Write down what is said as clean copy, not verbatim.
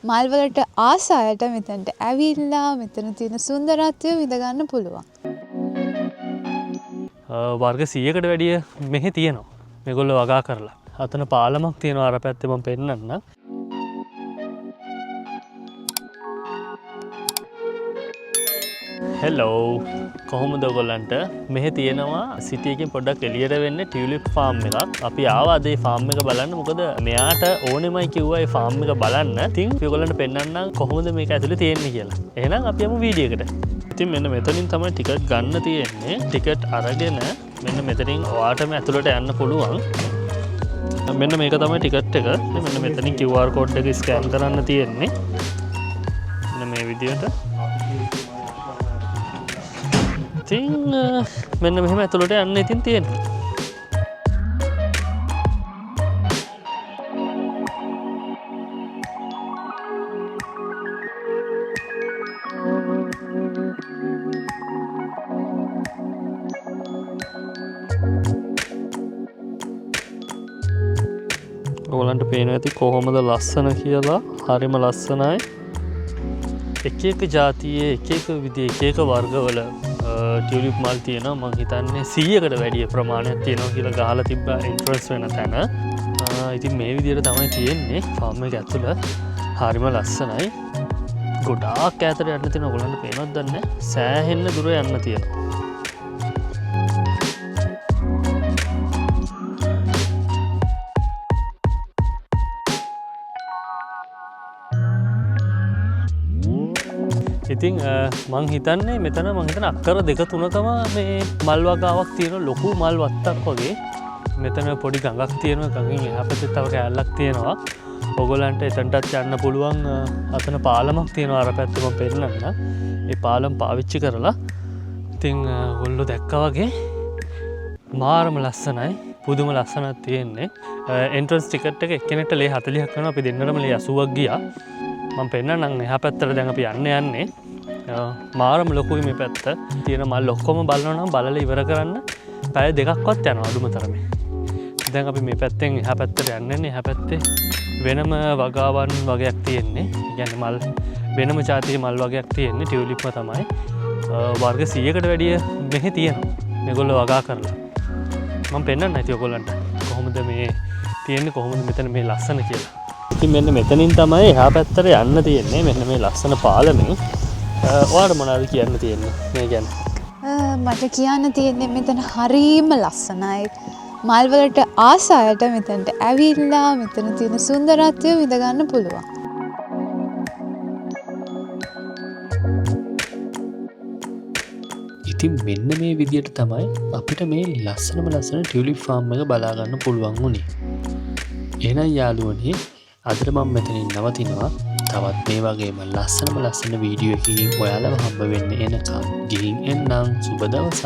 මල් වලට ආස අයට මෙතනට ඇවිල්ලා මෙතන තියෙන සුන්දරත්වය විඳ ගන්න පුළුවන්. වර්ග 100කට වැඩිය මෙහි තියෙනවා. මේගොල්ලෝ වගා කරලා. අතන පාලමක් තියෙනවා අර පැත්තේ මම පෙන්නන්නම්. හෙලෝ කොහොමද ඔයගොල්ලන්ට මෙහි තියෙනවා සිටි එකෙන් පොඩ්ඩක් එළියට වෙන්නේ ටියුලිප් ෆාම් එකක්. අපි ආවා අද මේ ෆාම් එක බලන්න. මොකද මෙයාට ඕනෙමයි කිව්වා මේ ෆාම් එක බලන්න. ඉතින් ඔයගොල්ලන්ට පෙන්නන්නම් කොහොමද මේක ඇතුලේ තියෙන්නේ කියලා. එහෙනම් අපි යමු වීඩියෝ එකට. ඉතින් මෙන්න මෙතනින් තමයි ටිකට් ගන්න තියෙන්නේ. ටිකට් අරගෙන මෙන්න මෙතනින් ඔයාටම ඇතුලට යන්න පුළුවන්. මෙන්න මේක තමයි ටිකට් එක. මෙන්න මෙතනින් QR කෝඩ් එක ස්කෑන් කරන්න තියෙන්නේ. මෙන්න මේ විදියට. ඉතින් මෙන්න මෙහෙම ඇතුළට යන්න ඉතින් තියෙන්නේ. ඔයගලන්ට පේනවා ඇති කොහොමද ලස්සන කියලා. හරිම ලස්සනයි. එක එක ජාතියේ එක එක විදිහේ එක එක වර්ගවල ටියුලිප් මල් තියෙනවා. මම හිතන්නේ 100කට වැඩිය ප්‍රමාණයක් තියෙනවා කියලා ගහලා තිබ්බා එන්ට්‍රන්ස් වෙන තැන. ඉතින් මේ විදිහට තමයි තියෙන්නේ ෆාම් එක ඇතුළ. හරිම ලස්සනයි. ගොඩාක් ඈතට යන්න තියෙන ඔයගලන්ට පේනවද දන්නේ නැහැ. සෑහෙන්න දුර යන්න තියෙනවා. ඉතින් මං හිතන්නේ මෙතන මං හිතන අක්කර 2-3කම මේ මල් වගාවක් තියෙන ලොකු මල් වත්තක් වගේ. මෙතන පොඩි ගඟක් තියෙනවා. ගඟෙන් එහා පැත්තේ තව කැලලක් තියෙනවා. ඔයගොල්ලන්ට එතනටත් යන්න පුළුවන්. අතන පාලමක් තියෙනවා අර පැත්තේ මම පෙන්නන්න. ඒ පාලම පාවිච්චි කරලා ඉතින් ඔයගොල්ලෝ දැක්කා වගේ මාරම ලස්සනයි. පුදුම ලස්සනක් තියෙන්නේ. එන්ට්‍රන්ස් ටිකට් එක එක්කෙනෙක්ට ලේ 40ක් වෙනවා. අපි දෙන්නටම ලේ 80ක් ගියා. මම පෙන්නන්නම් එහා පැත්තට දැන් අපි යන්නේ. මාරම ලොකුයි මේ පැත්ත. තියෙන මල් ඔක්කොම බලනවා නම් බලලා ඉවර කරන්න පැය 2ක්වත් යනවා අඩුම තරමේ. දැන් අපි මේ පැත්තෙන් එහා පැත්තට යන්නේ. එහා පැත්තේ වෙනම වගාවන් වගේක් තියෙන්නේ. ඒ කියන්නේ මල් වෙනම ජාතියේ මල් වගේක් තියෙන්නේ. ටියුලිප්ම තමයි. වර්ග 100කට වැඩිය මෙහි තියෙනවා. මේගොල්ලෝ වගා කරලා. මම පෙන්නන්න ඇති ඔයගොල්ලන්ට කොහොමද මේ තියෙන්නේ කොහොමද මෙතන මේ ලස්සන කියලා. ඉතින් මෙන්න මෙතනින් තමයි එහා පැත්තට යන්න තියෙන්නේ. මෙන්න මේ ලස්සන පාලමෙන්. ඔයාලට මොනවද කියන්න තියෙන්නේ මේ ගැන? මට කියන්න තියෙන්නේ මෙතන හරීම ලස්සනයි. මල් වලට ආස අයට මෙතනට ඇවිල්ලා මෙතන තියෙන සුන්දරත්වය විඳ ගන්න පුළුවන්. ඉතින් මෙන්න මේ විදියට තමයි අපිට මේ ලස්සනම ලස්සන ටියුලිප් ෆාම් එක බලා ගන්න පුළුවන් වුණේ. එහෙනම් යාළුවනේ අදට මම මෙතනින් නවතිනවා. තවත් මේ වගේම ලස්සන වීඩියෝ එකකින් ඔයාලව හම්බ වෙන්න එනකම් ගිහින් එන්නම්. සුබ දවසක්.